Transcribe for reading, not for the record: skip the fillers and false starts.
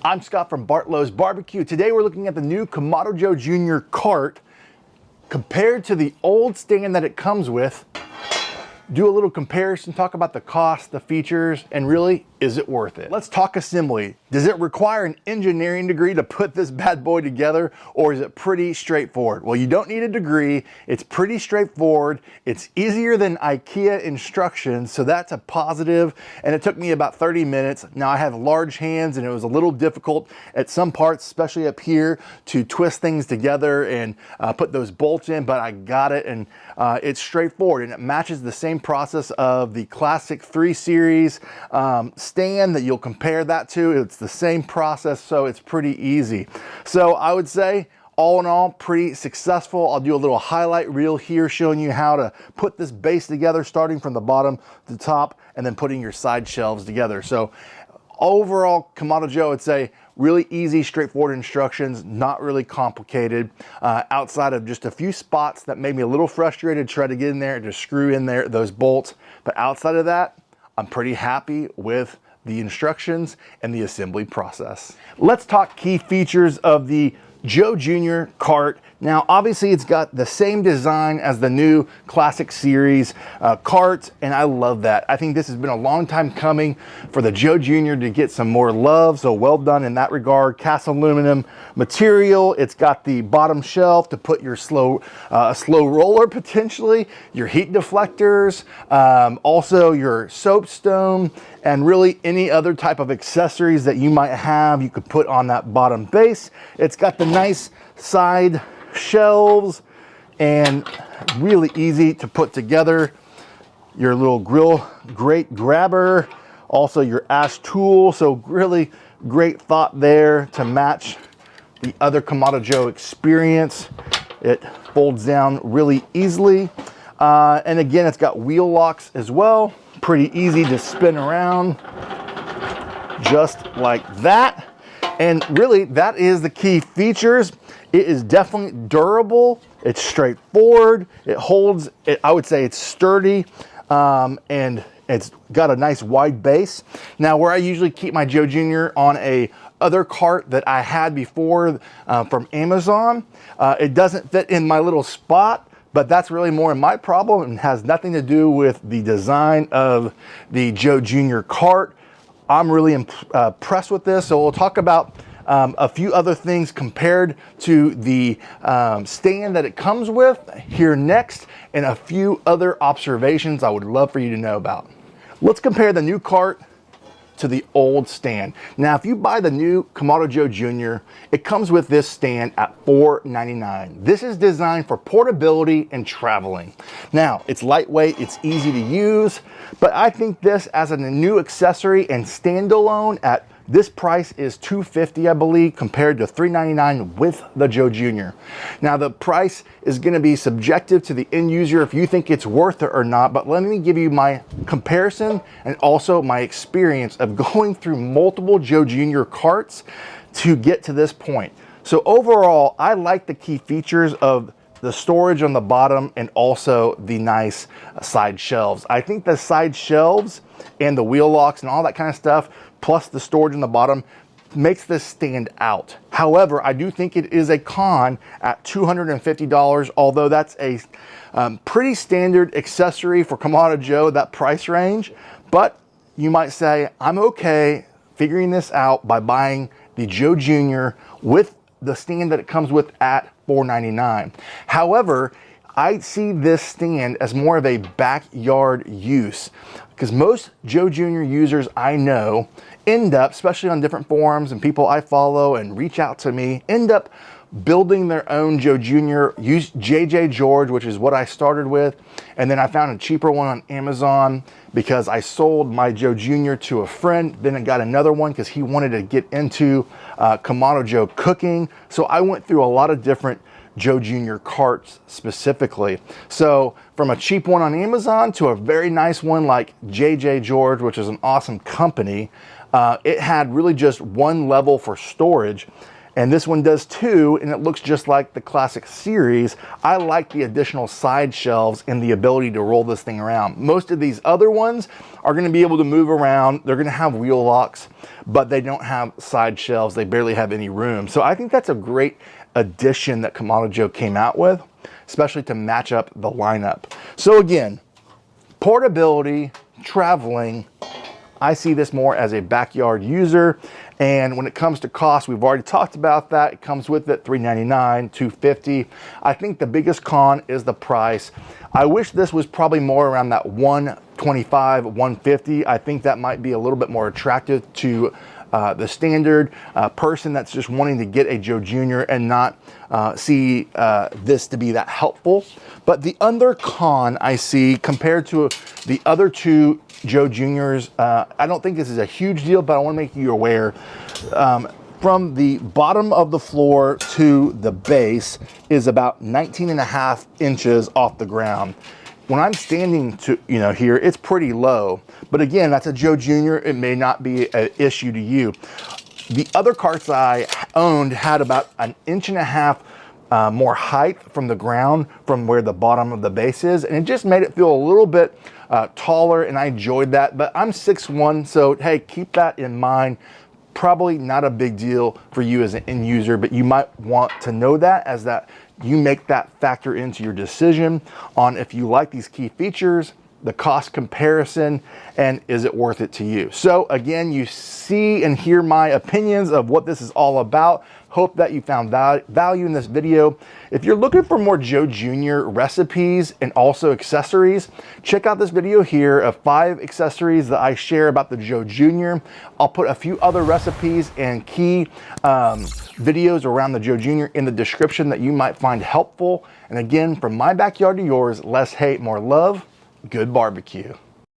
I'm Scott from Bartlow's Barbecue. Today we're looking at the new Kamado Joe Jr. cart compared to the old stand that it comes with. Do a little comparison, talk about the cost, the features, and really, is it worth it? Let's talk assembly. Does it require an engineering degree to put this bad boy together, or is it pretty straightforward? Well, you don't need a degree. It's pretty straightforward. It's easier than IKEA instructions, so that's a positive, and it took me about 30 minutes. Now, I have large hands, and it was a little difficult at some parts, especially up here, to twist things together and put those bolts in, but I got it, and it's straightforward, and it matches the same process of the classic 3 Series stand that you'll compare that to. It's the same process, so it's pretty easy. So I would say, all in all, pretty successful. I'll do a little highlight reel here showing you how to put this base together, starting from the bottom to the top, and then putting your side shelves together. So overall, Kamado Joe, I'd say really easy, straightforward instructions, not really complicated, outside of just a few spots that made me a little frustrated to try to get in there and to screw in there those bolts. But outside of that, I'm pretty happy with the instructions and the assembly process. Let's talk key features of the Joe Jr. cart. Now, obviously it's got the same design as the new Classic Series cart, and I love that. I think this has been a long time coming for the Joe Jr. to get some more love, so well done in that regard. Cast aluminum material. It's got the bottom shelf to put your slow roller, potentially, your heat deflectors, also your soapstone, and really any other type of accessories that you might have, you could put on that bottom base. It's got the nice side shelves and really easy to put together. Your little grill grate grabber, also your ash tool. So really great thought there to match the other Kamado Joe experience. It folds down really easily. And again, it's got wheel locks as well. Pretty easy to spin around just like that. And really, that is the key features. It is definitely durable. It's straightforward. It holds, I would say it's sturdy, and it's got a nice wide base. Now, where I usually keep my Joe Jr. on a other cart that I had before from Amazon, it doesn't fit in my little spot. But that's really more my problem and has nothing to do with the design of the Joe Jr. cart. I'm really impressed with this. So we'll talk about a few other things compared to the stand that it comes with here next, and a few other observations I would love for you to know about. Let's compare the new cart to the old stand. Now, if you buy the new Kamado Joe Jr., it comes with this stand at $4.99. This is designed for portability and traveling. Now, it's lightweight, it's easy to use, but I think this as a new accessory and standalone at this price is $250, I believe, compared to $399 with the Joe Jr. Now, the price is going to be subjective to the end user if you think it's worth it or not, but let me give you my comparison and also my experience of going through multiple Joe Jr. carts to get to this point. So overall, I like the key features of the storage on the bottom and also the nice side shelves. I think the side shelves and the wheel locks and all that kind of stuff, plus the storage on the bottom, makes this stand out. However, I do think it is a con at $250, although that's a pretty standard accessory for Kamado Joe, that price range. But you might say, I'm okay figuring this out by buying the Joe Jr. with the stand that it comes with at $4.99. However, I see this stand as more of a backyard use, because most Joe Jr. users I know end up, especially on different forums and people I follow and reach out to me, end up building their own Joe Jr. Use JJ George, which is what I started with, and then I found a cheaper one on Amazon because I sold my Joe Jr. to a friend. Then I got another one because he wanted to get into Kamado Joe cooking. So I went through a lot of different Joe Jr. carts specifically. So from a cheap one on Amazon to a very nice one like JJ George, which is an awesome company, it had really just one level for storage. And this one does too, and it looks just like the classic series. I like the additional side shelves and the ability to roll this thing around. Most of these other ones are gonna be able to move around. They're gonna have wheel locks, but they don't have side shelves. They barely have any room. So I think that's a great addition that Kamado Joe came out with, especially to match up the lineup. So again, portability, traveling, I see this more as a backyard user. And when it comes to cost, we've already talked about that. It comes with it $399, $250. I think the biggest con is the price. I wish this was probably more around that $125, $150. I think that might be a little bit more attractive to the standard person that's just wanting to get a Joe Jr. and not see this to be that helpful. But the other con I see compared to the other two Joe Juniors, I don't think this is a huge deal, but I want to make you aware. From the bottom of the floor to the base is about 19.5 inches off the ground. When I'm standing to, here, it's pretty low. But again, that's a Joe Jr. It may not be an issue to you. The other carts I owned had about 1.5 inches more height from the ground from where the bottom of the base is. And it just made it feel a little bit taller, and I enjoyed that. But I'm 6'1", so hey, keep that in mind. Probably not a big deal for you as an end user, but you might want to know that as that you make that factor into your decision on if you like these key features, the cost comparison, and is it worth it to you. So again, you see and hear my opinions of what this is all about. Hope that you found value in this video. If you're looking for more Joe Jr. recipes and also accessories, check out this video here of 5 accessories that I share about the Joe Jr. I'll put a few other recipes and key videos around the Joe Jr. in the description that you might find helpful. And again, from my backyard to yours, less hate, more love. Good barbecue.